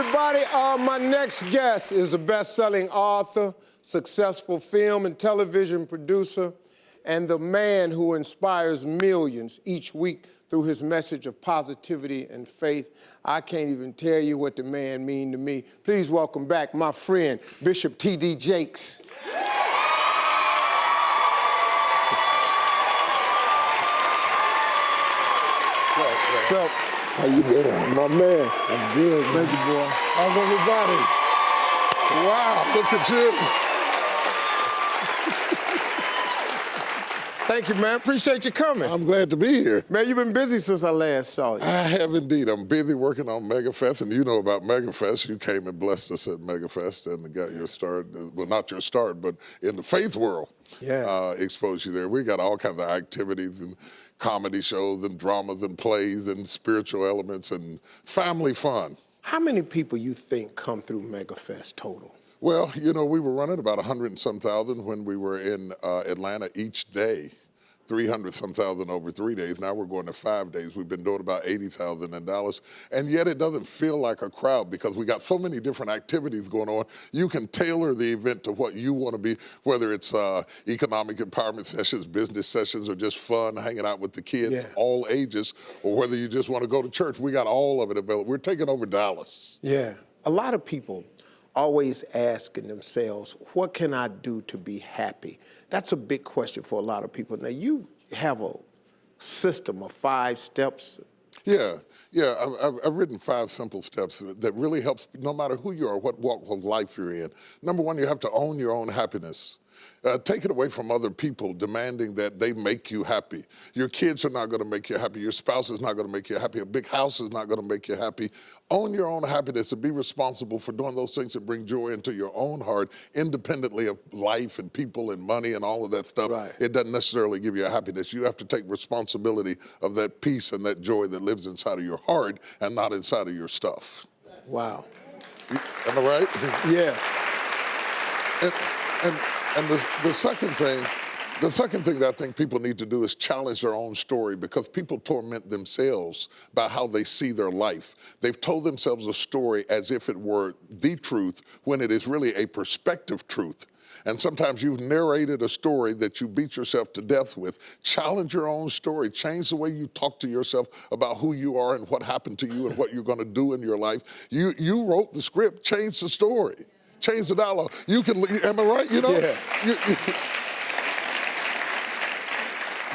everybody. My next guest is a best-selling author, successful film and television producer, and the man who inspires millions each week through his message of positivity and faith. I can't even tell you what the man means to me. Please welcome back my friend, Bishop T.D. Jakes. What's up? How you doing? My man. I'm good, thank you, boy. How's everybody? Wow, look at you. Thank you, man. Appreciate you coming. I'm glad to be here. Man, you've been busy since I last saw you. I have indeed. I'm busy working on MegaFest, and you know about MegaFest. You came and blessed us at MegaFest and got your start, well, not your start, but in the faith world. Yeah. Exposed you there. We got all kinds of activities and comedy shows and dramas and plays and spiritual elements and family fun. How many people you think come through MegaFest total? Well, you know, we were running about 100 and some thousand when we were in Atlanta each day. 300 some thousand over 3 days. Now we're going to 5 days. We've been doing about 80,000 in Dallas. And yet it doesn't feel like a crowd because we got so many different activities going on. You can tailor the event to what you want to be, whether it's economic empowerment sessions, business sessions, or just fun, hanging out with the kids, all ages, or whether you just want to go to church. We got all of it available. We're taking over Dallas. Yeah. A lot of people always asking themselves, what can I do to be happy? That's a big question for a lot of people. Now, you have a system of 5 steps. Yeah. I've written 5 simple steps that really helps no matter who you are, what walk of life you're in. Number 1, you have to own your own happiness. Take it away from other people demanding that they make you happy. Your kids are not going to make you happy. Your spouse is not going to make you happy. A big house is not going to make you happy. Own your own happiness and be responsible for doing those things that bring joy into your own heart, independently of life and people and money and all of that stuff. Right. It doesn't necessarily give you a happiness. You have to take responsibility of that peace and that joy that lives inside of your heart and not inside of your stuff. Wow. Am I right? Yeah. And the second thing that I think people need to do is challenge their own story because people torment themselves by how they see their life. They've told themselves a story as if it were the truth when it is really a perspective truth. And sometimes you've narrated a story that you beat yourself to death with. Challenge your own story. Change the way you talk to yourself about who you are and what happened to you and what you're going to do in your life. You wrote the script. Change the story. Change the dialogue. You can, am I right? You know? Yeah.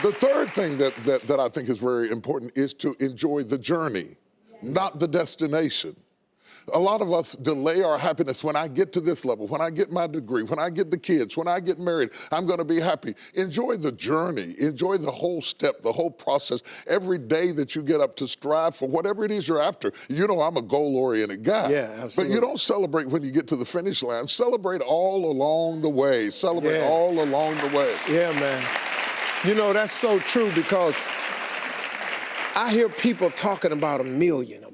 The third thing that I think is very important is to enjoy the journey, not the destination. A lot of us delay our happiness. When I get to this level, when I get my degree, when I get the kids, when I get married, I'm going to be happy. Enjoy the journey. Enjoy the whole step, the whole process. Every day that you get up to strive for whatever it is you're after. You know I'm a goal-oriented guy. Yeah, absolutely. But you don't celebrate when you get to the finish line. Celebrate all along the way. Celebrate all along the way. Yeah, man. You know, that's so true because I hear people talking about a million,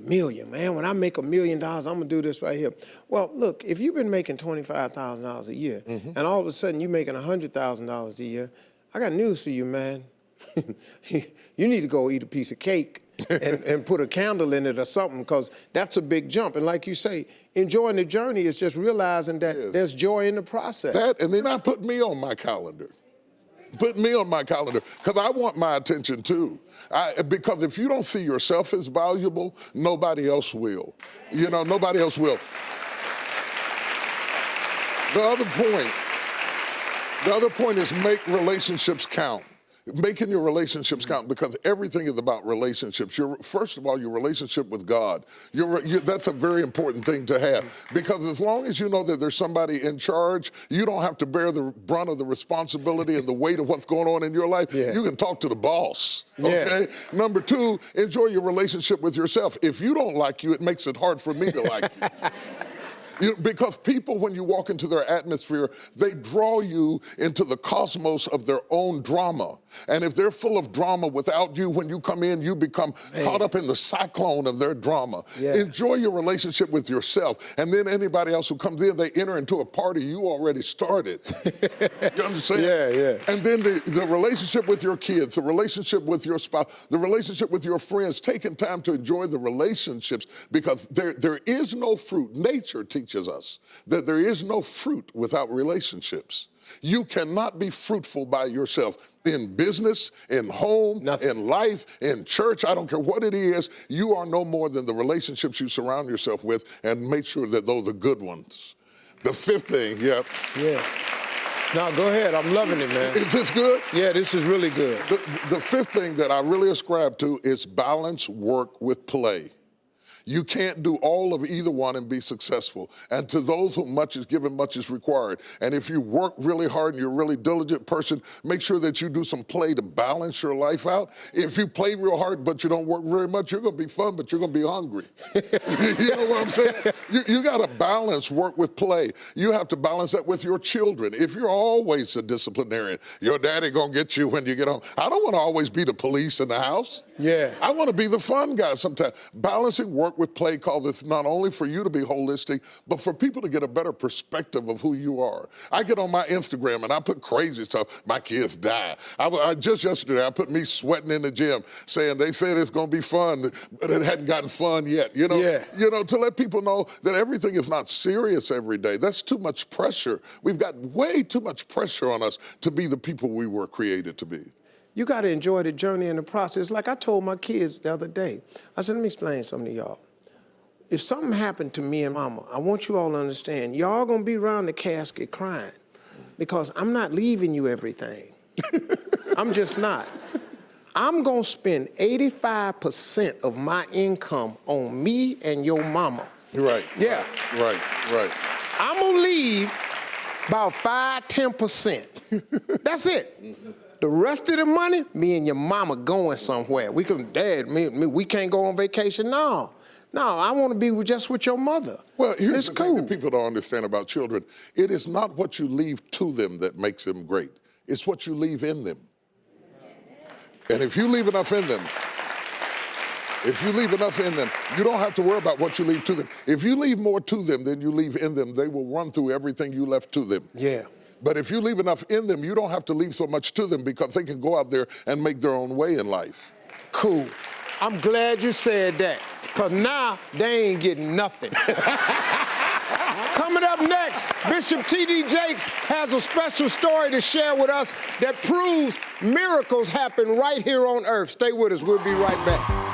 man. When I make $1 million, I'm gonna do this right here. Well, look, if you've been making $25,000 a year, and all of a sudden you're making $100,000 a year, I got news for you, man. You need to go eat a piece of cake and put a candle in it or something, because that's a big jump. And like you say, enjoying the journey is just realizing that there's joy in the process. That, and then I put me on my calendar. Put me on my calendar, because I want my attention too. Because if you don't see yourself as valuable, nobody else will. You know, nobody else will. The other point is make relationships count. Making your relationships count, because everything is about relationships. First of all, your relationship with God. That's a very important thing to have, because as long as you know that there's somebody in charge, you don't have to bear the brunt of the responsibility and the weight of what's going on in your life. You can talk to the boss, okay? Number 2, enjoy your relationship with yourself. If you don't like you, it makes it hard for me to like you. Because people, when you walk into their atmosphere, they draw you into the cosmos of their own drama. And if they're full of drama without you, when you come in, you become caught up in the cyclone of their drama. Yeah. Enjoy your relationship with yourself. And then anybody else who comes in, they enter into a party you already started. You understand? Yeah, yeah. And then the relationship with your kids, the relationship with your spouse, the relationship with your friends, taking time to enjoy the relationships, because there is no fruit. Nature teaches us that there is no fruit without relationships. You cannot be fruitful by yourself in business, in home, in life, in church. I don't care what it is. You are no more than the relationships you surround yourself with, and make sure that those are good ones. The fifth thing, Yeah. No, go ahead. I'm loving it, man. Is this good? Yeah, this is really good. The fifth thing that I really ascribe to is balance work with play. You can't do all of either one and be successful. And to those whom much is given, much is required. And if you work really hard and you're a really diligent person, make sure that you do some play to balance your life out. If you play real hard but you don't work very much, you're going to be fun, but you're going to be hungry. You know what I'm saying? You got to balance work with play. You have to balance that with your children. If you're always a disciplinarian, your daddy going to get you when you get home. I don't want to always be the police in the house. Yeah. I want to be the fun guy sometimes. Balancing work with play called this not only for you to be holistic, but for people to get a better perspective of who you are. I get on my Instagram and I put crazy stuff. My kids die. Just yesterday, I put me sweating in the gym saying they said it's going to be fun, but it hadn't gotten fun yet. You know, to let people know that everything is not serious every day. That's too much pressure. We've got way too much pressure on us to be the people we were created to be. You got to enjoy the journey and the process. Like I told my kids the other day, I said, let me explain something to y'all. If something happened to me and mama, I want you all to understand, y'all gonna be around the casket crying because I'm not leaving you everything. I'm just not. I'm gonna spend 85% of my income on me and your mama. Right. Yeah. Right. I'm gonna leave about 5–10%. That's it. The rest of the money, me and your mama going somewhere. We can, Dad, we can't go on vacation. No, I want to be just with your mother. Well, here's the cool. thing that people don't understand about children. It is not what you leave to them that makes them great. It's what you leave in them. And if you leave enough in them, you don't have to worry about what you leave to them. If you leave more to them than you leave in them, they will run through everything you left to them. Yeah. But if you leave enough in them, you don't have to leave so much to them because they can go out there and make their own way in life. Cool. I'm glad you said that, because now they ain't getting nothing. Coming up next, Bishop T.D. Jakes has a special story to share with us that proves miracles happen right here on earth. Stay with us. We'll be right back.